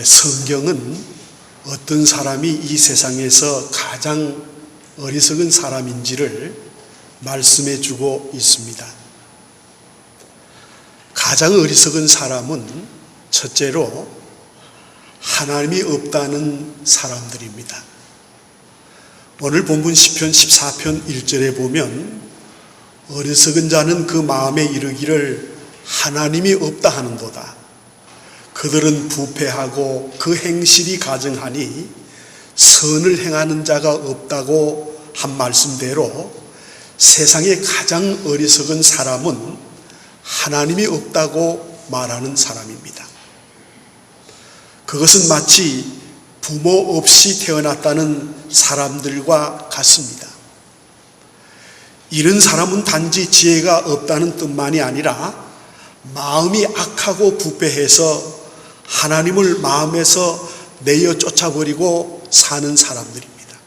성경은 어떤 사람이 이 세상에서 가장 어리석은 사람인지를 말씀해 주고 있습니다. 가장 어리석은 사람은 첫째로 하나님이 없다는 사람들입니다. 오늘 본문 시편 14편 1절에 보면 어리석은 자는 그 마음에 이르기를 하나님이 없다 하는도다. 그들은 부패하고 그 행실이 가증하니 선을 행하는 자가 없다고 한 말씀대로 세상에 가장 어리석은 사람은 하나님이 없다고 말하는 사람입니다. 그것은 마치 부모 없이 태어났다는 사람들과 같습니다. 이런 사람은 단지 지혜가 없다는 뜻만이 아니라 마음이 악하고 부패해서 하나님을 마음에서 내어 쫓아버리고 사는 사람들입니다.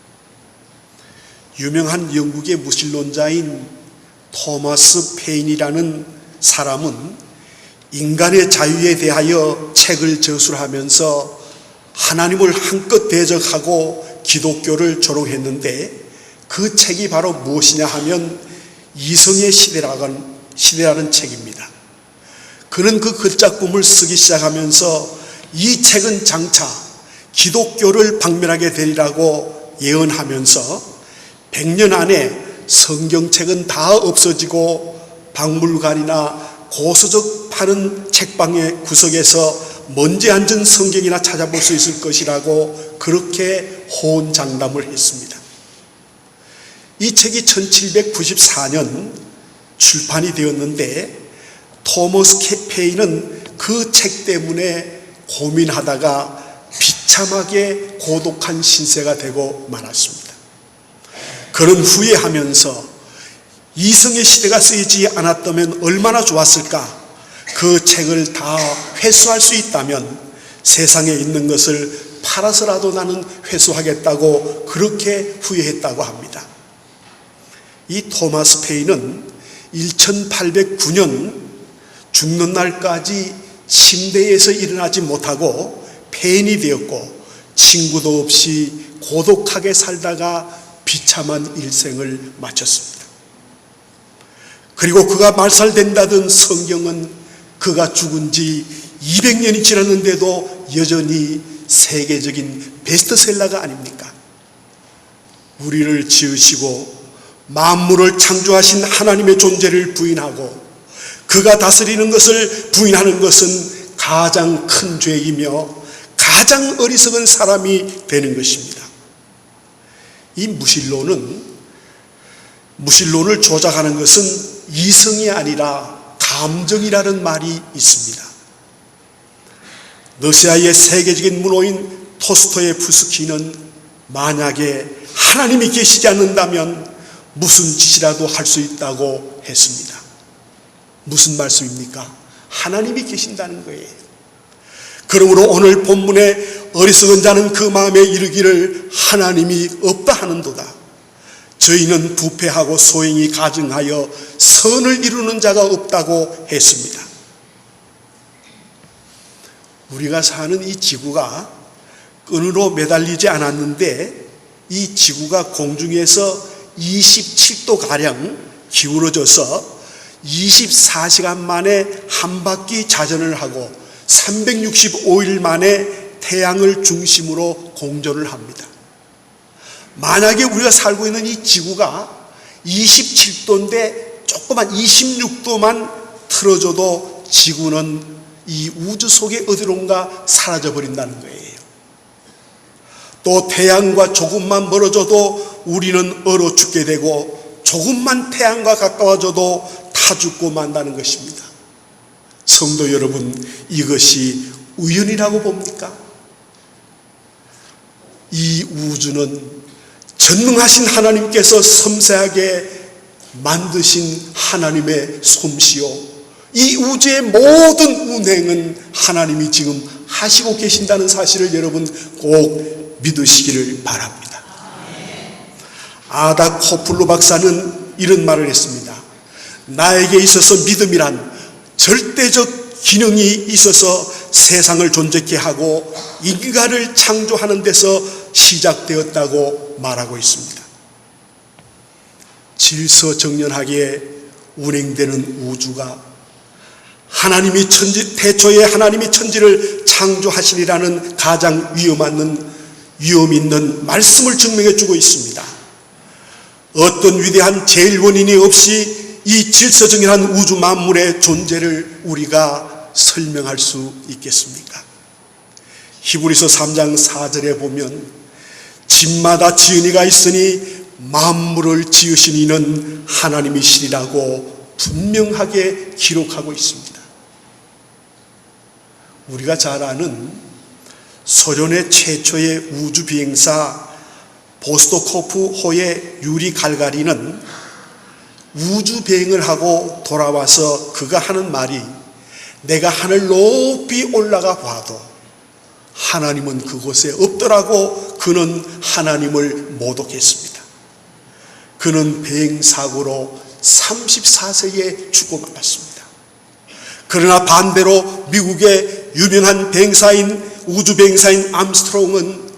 유명한 영국의 무신론자인 토마스 페인이라는 사람은 인간의 자유에 대하여 책을 저술하면서 하나님을 한껏 대적하고 기독교를 조롱했는데 그 책이 바로 무엇이냐 하면 이성의 시대라는 책입니다. 그는 그 글작품을 쓰기 시작하면서 이 책은 장차 기독교를 박멸하게 되리라고 예언하면서 100년 안에 성경책은 다 없어지고 박물관이나 고서적 파는 책방의 구석에서 먼지 앉은 성경이나 찾아볼 수 있을 것이라고 그렇게 호언장담을 했습니다. 이 책이 1794년 출판이 되었는데 토머스 페인은 그 책 때문에 고민하다가 비참하게 고독한 신세가 되고 말았습니다. 그는 후회하면서 이성의 시대가 쓰이지 않았다면 얼마나 좋았을까? 그 책을 다 회수할 수 있다면 세상에 있는 것을 팔아서라도 나는 회수하겠다고 그렇게 후회했다고 합니다. 이 토마스 페인은 1809년 죽는 날까지 침대에서 일어나지 못하고 폐인이 되었고 친구도 없이 고독하게 살다가 비참한 일생을 마쳤습니다. 그리고 그가 말살된다던 성경은 그가 죽은 지 200년이 지났는데도 여전히 세계적인 베스트셀러가 아닙니까? 우리를 지으시고 만물을 창조하신 하나님의 존재를 부인하고 그가 다스리는 것을 부인하는 것은 가장 큰 죄이며 가장 어리석은 사람이 되는 것입니다. 이 무신론을 조작하는 것은 이성이 아니라 감정이라는 말이 있습니다. 러시아의 세계적인 문호인 토스토예프스키는 만약에 하나님이 계시지 않는다면 무슨 짓이라도 할 수 있다고 했습니다. 무슨 말씀입니까? 하나님이 계신다는 거예요. 그러므로 오늘 본문에 어리석은 자는 그 마음에 이르기를 하나님이 없다 하는도다. 저희는 부패하고 소행이 가증하여 선을 이루는 자가 없다고 했습니다. 우리가 사는 이 지구가 끈으로 매달리지 않았는데 이 지구가 공중에서 27도가량 기울어져서 24시간 만에 한 바퀴 자전을 하고 365일 만에 태양을 중심으로 공전을 합니다. 만약에 우리가 살고 있는 이 지구가 27도인데 조그만 26도만 틀어져도 지구는 이 우주 속에 어디론가 사라져 버린다는 거예요. 또 태양과 조금만 멀어져도 우리는 얼어 죽게 되고 조금만 태양과 가까워져도 타 죽고 만다는 것입니다. 성도 여러분, 이것이 우연이라고 봅니까? 이 우주는 전능하신 하나님께서 섬세하게 만드신 하나님의 솜씨요, 이 우주의 모든 운행은 하나님이 지금 하시고 계신다는 사실을 여러분 꼭 믿으시기를 바랍니다. 아다 코플로 박사는 이런 말을 했습니다. 나에게 있어서 믿음이란 절대적 기능이 있어서 세상을 존재케 하고 인간을 창조하는 데서 시작되었다고 말하고 있습니다. 질서정연하게 운행되는 우주가 하나님이 태초에 하나님이 천지를 창조하시리라는 가장 위험 있는 말씀을 증명해 주고 있습니다. 어떤 위대한 제일 원인이 없이 이 질서정연한 우주 만물의 존재를 우리가 설명할 수 있겠습니까? 히브리서 3장 4절에 보면 집마다 지은 이가 있으니 만물을 지으신 이는 하나님이시리라고 분명하게 기록하고 있습니다. 우리가 잘 아는 소련의 최초의 우주 비행사 보스토코프호의 유리 갈가리는 우주 비행을 하고 돌아와서 그가 하는 말이 내가 하늘 높이 올라가 봐도 하나님은 그곳에 없더라고 그는 하나님을 모독했습니다. 그는 비행사고로 34세에 죽고 말았습니다. 그러나 반대로 미국의 유명한 우주 비행사인 암스트롱은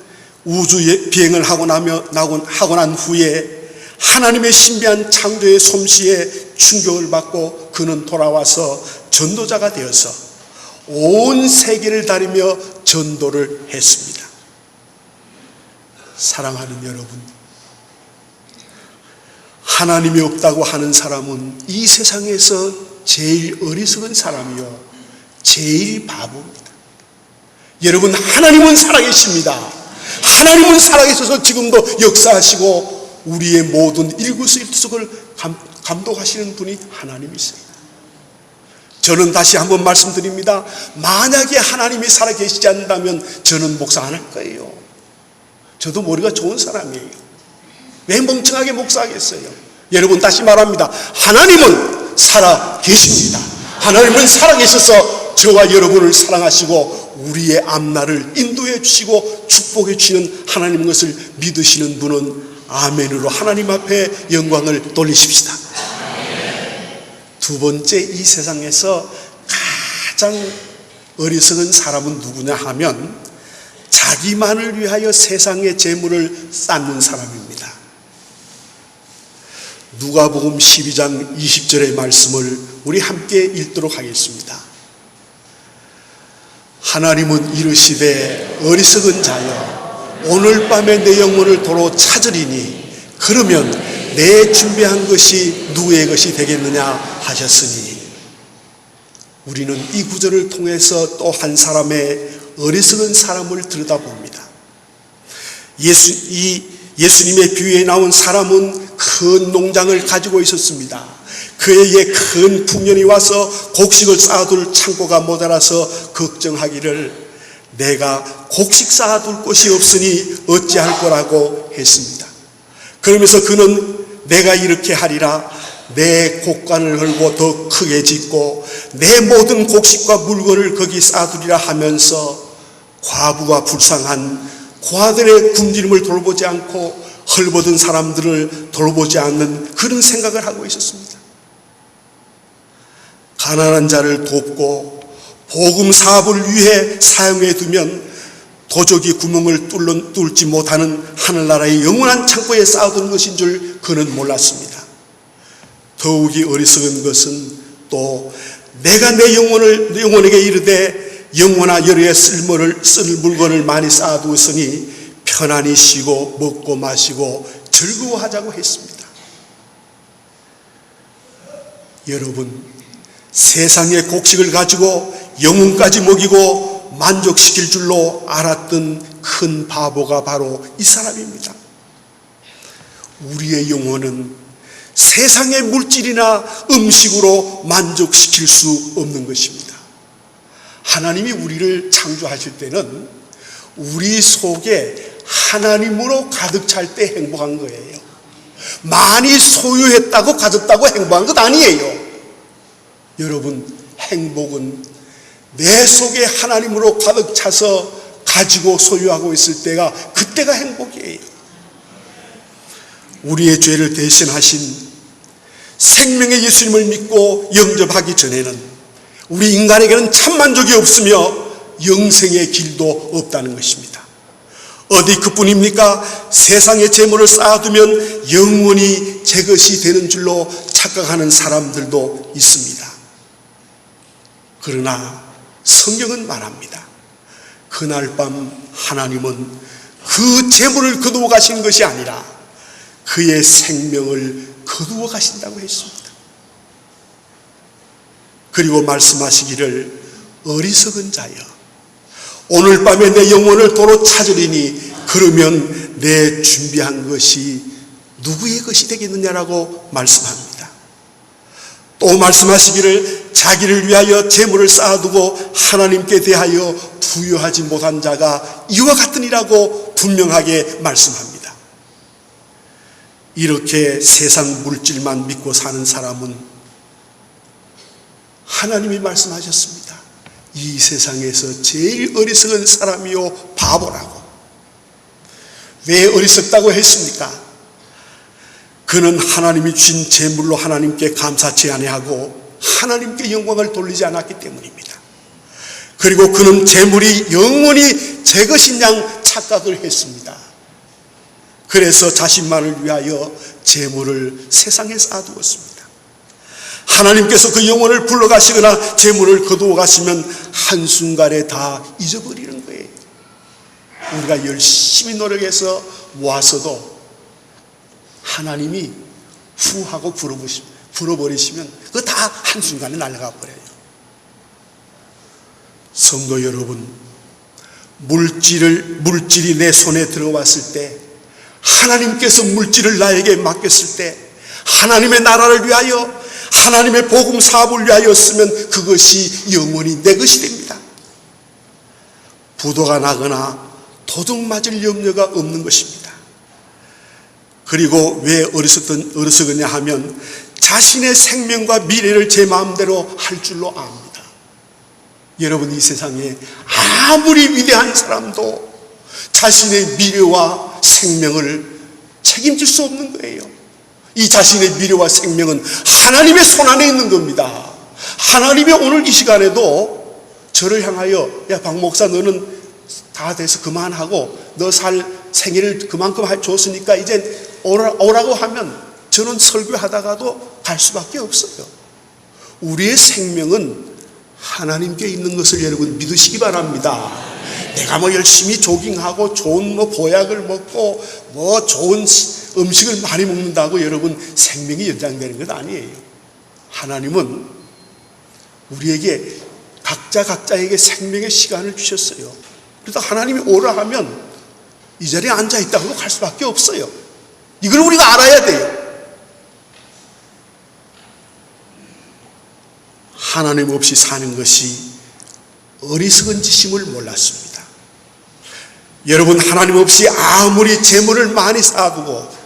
우주 비행을 하고 난 후에 하나님의 신비한 창조의 솜씨에 충격을 받고 그는 돌아와서 전도자가 되어서 온 세계를 다니며 전도를 했습니다. 사랑하는 여러분, 하나님이 없다고 하는 사람은 이 세상에서 제일 어리석은 사람이요 제일 바보입니다. 여러분, 하나님은 살아계십니다. 하나님은 살아계셔서 지금도 역사하시고 우리의 모든 일구일석을 감독하시는 분이 하나님이세요. 저는 다시 한번 말씀드립니다. 만약에 하나님이 살아계시지 않는다면 저는 목사 안 할 거예요. 저도 머리가 좋은 사람이에요. 왜 멍청하게 목사하겠어요? 여러분, 다시 말합니다. 하나님은 살아계십니다. 하나님은 살아계셔서 저와 여러분을 사랑하시고 우리의 앞날을 인도해 주시고 축복해 주시는 하나님 것을 믿으시는 분은 아멘으로 하나님 앞에 영광을 돌리십시다. 두 번째, 이 세상에서 가장 어리석은 사람은 누구냐 하면 자기만을 위하여 세상의 재물을 쌓는 사람입니다. 누가복음 12장 20절의 말씀을 우리 함께 읽도록 하겠습니다. 하나님은 이르시되 어리석은 자여 오늘 밤에 내 영혼을 도로 찾으리니 그러면 내 준비한 것이 누구의 것이 되겠느냐 하셨으니, 우리는 이 구절을 통해서 또 한 사람의 어리석은 사람을 들여다봅니다. 예수님의 비유에 나온 사람은 큰 농장을 가지고 있었습니다. 그에게 큰 풍년이 와서 곡식을 쌓아둘 창고가 모자라서 걱정하기를 내가 곡식 쌓아둘 곳이 없으니 어찌할 거라고 했습니다. 그러면서 그는 내가 이렇게 하리라, 내 곡간을 헐고 더 크게 짓고 내 모든 곡식과 물건을 거기 쌓아두리라 하면서 과부가 불쌍한 고아들의 굶주림을 돌보지 않고 헐벗은 사람들을 돌보지 않는 그런 생각을 하고 있었습니다. 가난한 자를 돕고 복음 사업을 위해 사용해 두면 도적이 구멍을 뚫지 못하는 하늘나라의 영원한 창고에 쌓아둔 것인 줄 그는 몰랐습니다. 더욱이 어리석은 것은 또 내가 내 영혼에게 이르되 영혼아 여러에 쓸 물건을 많이 쌓아두었으니 편안히 쉬고 먹고 마시고 즐거워하자고 했습니다. 여러분, 세상의 곡식을 가지고 영혼까지 먹이고 만족시킬 줄로 알았던 큰 바보가 바로 이 사람입니다. 우리의 영혼은 세상의 물질이나 음식으로 만족시킬 수 없는 것입니다. 하나님이 우리를 창조하실 때는 우리 속에 하나님으로 가득 찰 때 행복한 거예요. 많이 소유했다고 가졌다고 행복한 것 아니에요. 여러분, 행복은 내 속에 하나님으로 가득 차서 가지고 소유하고 있을 때가, 그때가 행복이에요. 우리의 죄를 대신하신 생명의 예수님을 믿고 영접하기 전에는 우리 인간에게는 참 만족이 없으며 영생의 길도 없다는 것입니다. 어디 그뿐입니까? 세상의 재물을 쌓아두면 영원히 제 것이 되는 줄로 착각하는 사람들도 있습니다. 그러나 성경은 말합니다. 그날 밤 하나님은 그 재물을 거두어 가시는 것이 아니라 그의 생명을 거두어 가신다고 했습니다. 그리고 말씀하시기를 어리석은 자여 오늘 밤에 내 영혼을 도로 찾으리니 그러면 내 준비한 것이 누구의 것이 되겠느냐라고 말씀합니다. 또 말씀하시기를 자기를 위하여 재물을 쌓아두고 하나님께 대하여 부여하지 못한 자가 이와 같으니라고 분명하게 말씀합니다. 이렇게 세상 물질만 믿고 사는 사람은 하나님이 말씀하셨습니다. 이 세상에서 제일 어리석은 사람이요 바보라고. 왜 어리석다고 했습니까? 그는 하나님이 주신 재물로 하나님께 감사치 아니하고 하나님께 영광을 돌리지 않았기 때문입니다. 그리고 그는 재물이 영원히 제 것인 양 착각을 했습니다. 그래서 자신만을 위하여 재물을 세상에 쌓아두었습니다. 하나님께서 그 영혼을 불러가시거나 재물을 거두어 가시면 한순간에 다 잊어버리는 거예요. 우리가 열심히 노력해서 모았어도 하나님이 후하고 불어버리시면 그거 다 한순간에 날아가 버려요. 성도 여러분, 물질이 내 손에 들어왔을 때, 하나님께서 물질을 나에게 맡겼을 때, 하나님의 나라를 위하여 하나님의 복음 사업을 위하여 쓰면 그것이 영원히 내 것이 됩니다. 부도가 나거나 도둑 맞을 염려가 없는 것입니다. 그리고 왜 어리석었냐 하면 자신의 생명과 미래를 제 마음대로 할 줄로 압니다. 여러분, 이 세상에 아무리 위대한 사람도 자신의 미래와 생명을 책임질 수 없는 거예요. 이 자신의 미래와 생명은 하나님의 손안에 있는 겁니다. 하나님이 오늘 이 시간에도 저를 향하여 야, 박 목사, 너는 다 돼서 그만하고 너 살 생일을 그만큼 줬으니까 이제 오라고 하면 저는 설교하다가도 갈 수밖에 없어요. 우리의 생명은 하나님께 있는 것을 여러분 믿으시기 바랍니다. 내가 뭐 열심히 조깅하고 좋은 보약을 먹고 좋은 음식을 많이 먹는다고 여러분 생명이 연장되는 것 아니에요. 하나님은 우리에게 각자에게 생명의 시간을 주셨어요. 그래서 하나님이 오라 하면 이 자리에 앉아있다고 갈 수밖에 없어요. 이걸 우리가 알아야 돼요. 하나님 없이 사는 것이 어리석은 짓임을 몰랐습니다. 여러분, 하나님 없이 아무리 재물을 많이 쌓아두고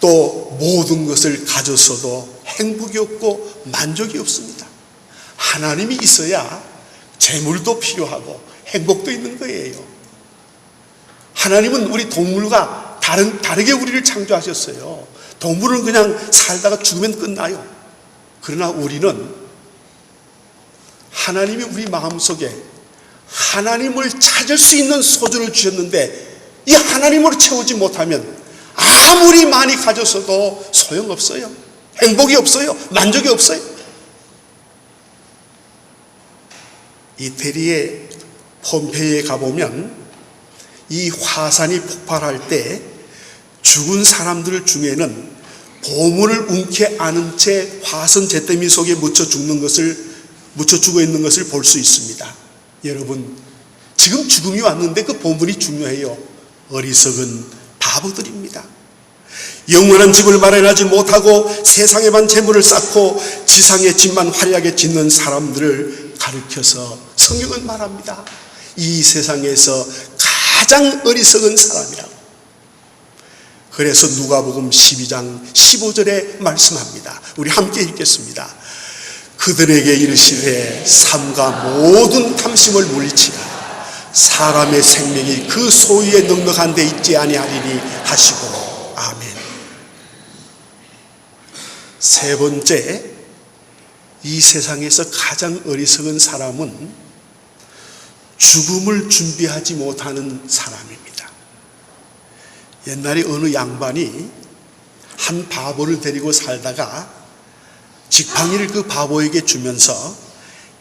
또 모든 것을 가졌어도 행복이 없고 만족이 없습니다. 하나님이 있어야 재물도 필요하고 행복도 있는 거예요. 하나님은 우리 동물과 다르게 우리를 창조하셨어요. 동물은 그냥 살다가 죽으면 끝나요. 그러나 우리는 하나님이 우리 마음속에 하나님을 찾을 수 있는 소중을 주셨는데 이 하나님으로 채우지 못하면 아무리 많이 가졌어도 소용없어요. 행복이 없어요. 만족이 없어요. 이태리의 폼페이에 가보면 이 화산이 폭발할 때 죽은 사람들 중에는 보물을 움켜 안은 채 화산 잿더미 속에 묻혀 죽어 있는 것을 볼 수 있습니다. 여러분, 지금 죽음이 왔는데 그 보물이 중요해요. 어리석은 바보들입니다. 영원한 집을 마련하지 못하고 세상에만 재물을 쌓고 지상의 집만 화려하게 짓는 사람들을 가르쳐서 성경은 말합니다. 이 세상에서 가장 어리석은 사람이라고. 그래서 누가복음 12장 15절에 말씀합니다. 우리 함께 읽겠습니다. 그들에게 이르시되 삼가 모든 탐심을 물리치라. 사람의 생명이 그 소유에 넉넉한 데 있지 아니하리니 하시고. 아멘. 세 번째, 이 세상에서 가장 어리석은 사람은 죽음을 준비하지 못하는 사람입니다. 옛날에 어느 양반이 한 바보를 데리고 살다가 지팡이를 그 바보에게 주면서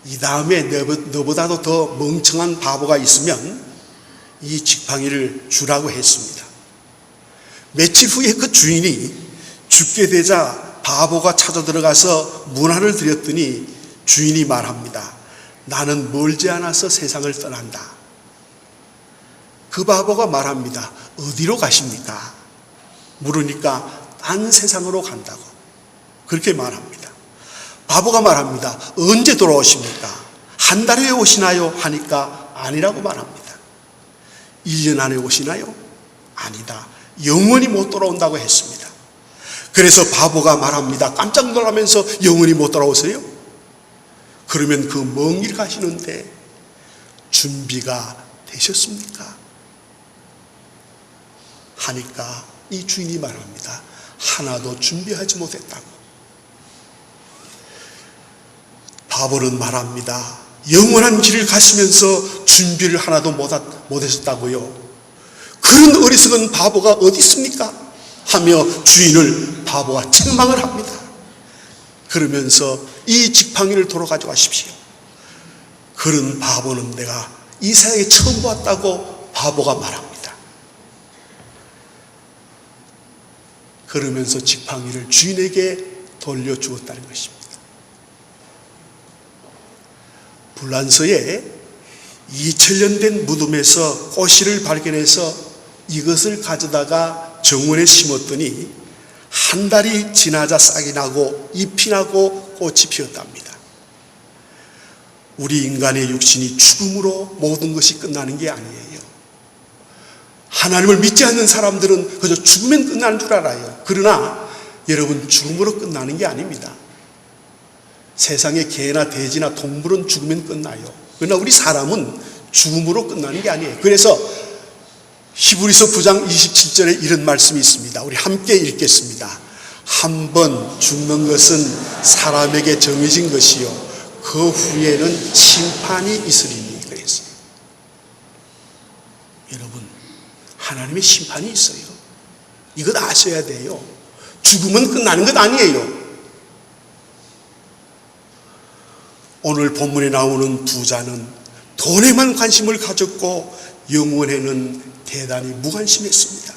이 다음에 너보다도 더 멍청한 바보가 있으면 이 지팡이를 주라고 했습니다. 며칠 후에 그 주인이 죽게 되자 바보가 찾아 들어가서 문화를 드렸더니 주인이 말합니다. 나는 멀지 않아서 세상을 떠난다. 그 바보가 말합니다. 어디로 가십니까? 물으니까 딴 세상으로 간다고. 그렇게 말합니다. 바보가 말합니다. 언제 돌아오십니까? 한 달 후에 오시나요? 하니까 아니라고 말합니다. 1년 안에 오시나요? 아니다. 영원히 못 돌아온다고 했습니다. 그래서 바보가 말합니다. 깜짝 놀라면서 영원히 못 돌아오세요? 그러면 그 먼 길 가시는데 준비가 되셨습니까? 하니까 이 주인이 말합니다. 하나도 준비하지 못했다고. 바보는 말합니다. 영원한 길을 가시면서 준비를 하나도 못하셨다고요. 그런 어리석은 바보가 어디 있습니까? 하며 주인을 바보가 책망을 합니다. 그러면서 이 지팡이를 도로 가져가십시오. 그런 바보는 내가 이 세상에 처음 보았다고 바보가 말합니다. 그러면서 지팡이를 주인에게 돌려주었다는 것입니다. 불란서에 2000년 된 무덤에서 꽃씨를 발견해서 이것을 가져다가 정원에 심었더니 한 달이 지나자 싹이 나고 잎이 나고 꽃이 피었답니다. 우리 인간의 육신이 죽음으로 모든 것이 끝나는 게 아니에요. 하나님을 믿지 않는 사람들은 그저 죽으면 끝나는 줄 알아요. 그러나 여러분, 죽음으로 끝나는 게 아닙니다. 세상에 개나 돼지나 동물은 죽으면 끝나요. 그러나 우리 사람은 죽음으로 끝나는 게 아니에요. 그래서 히브리서 9장 27절에 이런 말씀이 있습니다. 우리 함께 읽겠습니다. 한 번 죽는 것은 사람에게 정해진 것이요 그 후에는 심판이 있으리니. 그랬어요. 여러분, 하나님의 심판이 있어요. 이것 아셔야 돼요. 죽으면 끝나는 것 아니에요. 오늘 본문에 나오는 부자는 돈에만 관심을 가졌고 영혼에는 대단히 무관심했습니다.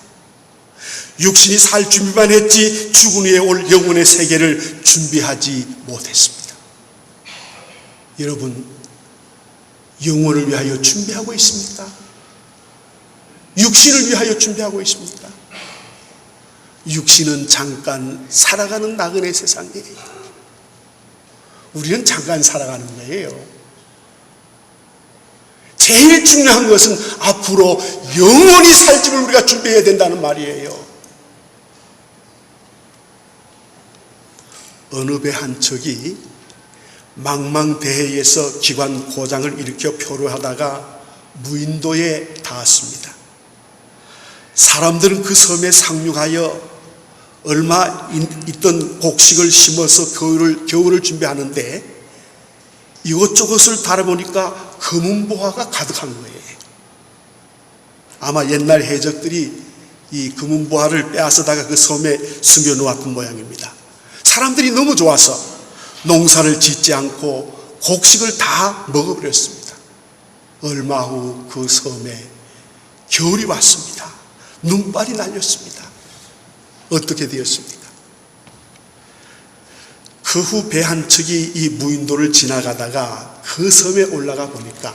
육신이 살 준비만 했지 죽은 후에 올 영혼의 세계를 준비하지 못했습니다. 여러분, 영혼을 위하여 준비하고 있습니까? 육신을 위하여 준비하고 있습니까? 육신은 잠깐 살아가는 나그네 세상이에요. 우리는 잠깐 살아가는 거예요. 제일 중요한 것은 앞으로 영원히 살 집을 우리가 준비해야 된다는 말이에요. 어느 배 한 척이 망망대해에서 기관 고장을 일으켜 표류하다가 무인도에 닿았습니다. 사람들은 그 섬에 상륙하여 얼마 있던 곡식을 심어서 겨울을 준비하는데 이것저것을 달아보니까 금은보화가 가득한 거예요. 아마 옛날 해적들이 이 금은보화를 빼앗아다가 그 섬에 숨겨놓았던 모양입니다. 사람들이 너무 좋아서 농사를 짓지 않고 곡식을 다 먹어버렸습니다. 얼마 후 그 섬에 겨울이 왔습니다. 눈발이 날렸습니다. 어떻게 되었습니까? 그 후 배 한 척이 이 무인도를 지나가다가 그 섬에 올라가 보니까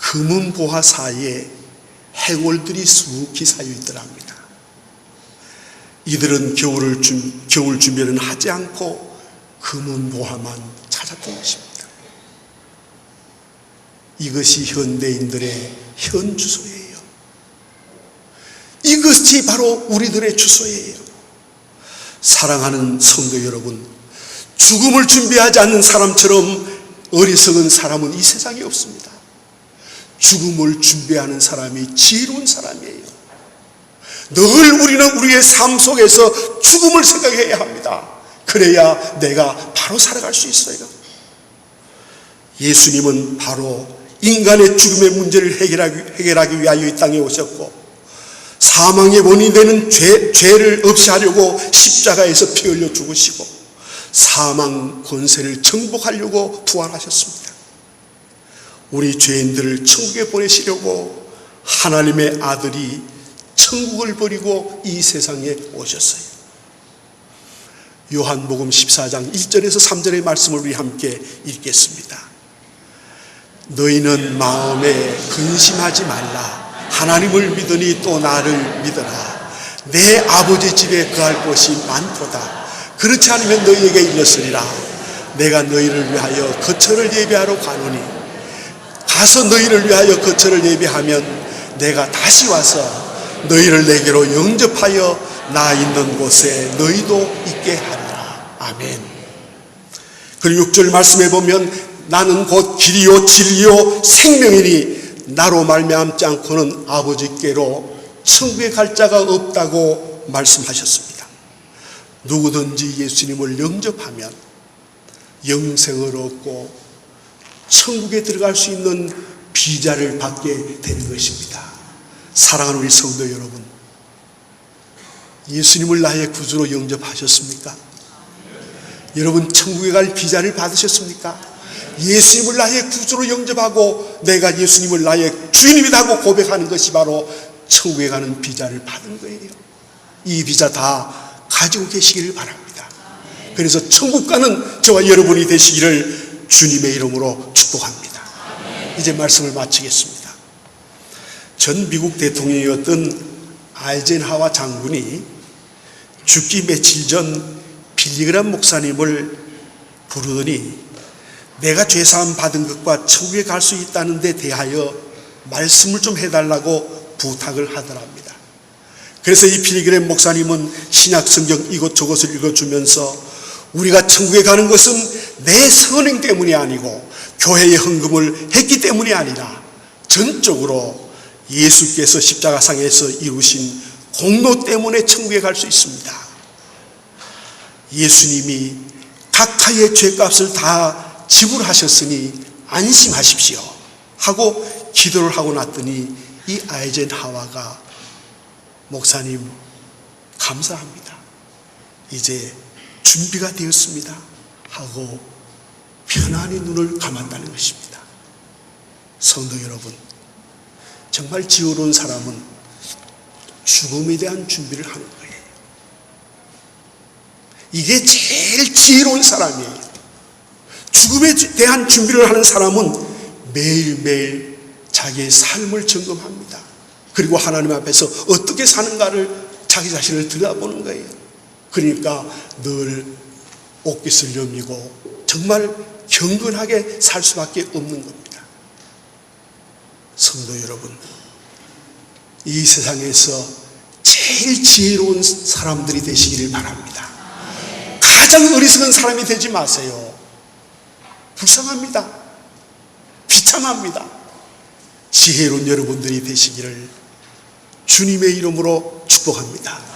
금은보화 사이에 해골들이 수북히 사여 있더랍니다. 이들은 겨울 준비는 하지 않고 금은보화만 찾았던 것입니다. 이것이 현대인들의 현 주소예요. 이것이 바로 우리들의 주소예요. 사랑하는 성도 여러분, 죽음을 준비하지 않는 사람처럼 어리석은 사람은 이 세상에 없습니다. 죽음을 준비하는 사람이 지혜로운 사람이에요. 늘 우리는 우리의 삶 속에서 죽음을 생각해야 합니다. 그래야 내가 바로 살아갈 수 있어요. 예수님은 바로 인간의 죽음의 문제를 해결하기 위하여 이 땅에 오셨고, 사망의 원인이 되는 죄를 없이 하려고 십자가에서 피 흘려 죽으시고, 사망 권세를 정복하려고 부활하셨습니다. 우리 죄인들을 천국에 보내시려고 하나님의 아들이 천국을 버리고 이 세상에 오셨어요. 요한복음 14장 1절에서 3절의 말씀을 우리 함께 읽겠습니다. 너희는 마음에 근심하지 말라. 하나님을 믿으니 또 나를 믿어라. 내 아버지 집에 거할 곳이 많도다. 그렇지 않으면 너희에게 이르렀으리라. 내가 너희를 위하여 거처를 예비하러 가노니, 가서 너희를 위하여 거처를 예비하면 내가 다시 와서 너희를 내게로 영접하여 나 있는 곳에 너희도 있게 하리라. 아멘. 그리고 6절 말씀에 보면 나는 곧 길이요 진리요 생명이니 나로 말미암지 않고는 아버지께로 천국에 갈 자가 없다고 말씀하셨습니다. 누구든지 예수님을 영접하면 영생을 얻고 천국에 들어갈 수 있는 비자를 받게 되는 것입니다. 사랑하는 우리 성도 여러분, 예수님을 나의 구주로 영접하셨습니까? 여러분 천국에 갈 비자를 받으셨습니까? 예수님을 나의 구주로 영접하고 내가 예수님을 나의 주님이라고 고백하는 것이 바로 천국에 가는 비자를 받은 거예요. 이 비자 다 가지고 계시기를 바랍니다. 그래서 천국 가는 저와 여러분이 되시기를 주님의 이름으로 축복합니다. 이제 말씀을 마치겠습니다. 전 미국 대통령이었던 아이젠하워 장군이 죽기 며칠 전 빌리그람 목사님을 부르더니 내가 죄사함 받은 것과 천국에 갈 수 있다는 데 대하여 말씀을 좀 해달라고 부탁을 하더랍니다. 그래서 이 빌리그람 목사님은 신약 성경 이것저것을 읽어주면서 우리가 천국에 가는 것은 내 선행 때문이 아니고 교회의 헌금을 했기 때문이 아니라 전적으로 예수께서 십자가상에서 이루신 공로 때문에 천국에 갈 수 있습니다. 예수님이 각하의 죄값을 다 지불하셨으니 안심하십시오 하고 기도를 하고 났더니 이 아이젠하워가 목사님 감사합니다. 이제 준비가 되었습니다 하고 편안히 눈을 감았다는 것입니다. 성도 여러분, 정말 지혜로운 사람은 죽음에 대한 준비를 하는 거예요. 이게 제일 지혜로운 사람이에요. 죽음에 대한 준비를 하는 사람은 매일매일 자기의 삶을 점검합니다. 그리고 하나님 앞에서 어떻게 사는가를 자기 자신을 들여다보는 거예요. 그러니까 늘 옷깃을 여미고 정말 경건하게 살 수밖에 없는 겁니다. 성도 여러분, 이 세상에서 제일 지혜로운 사람들이 되시기를 바랍니다. 가장 어리석은 사람이 되지 마세요. 불쌍합니다. 비참합니다. 지혜로운 여러분들이 되시기를 주님의 이름으로 축복합니다.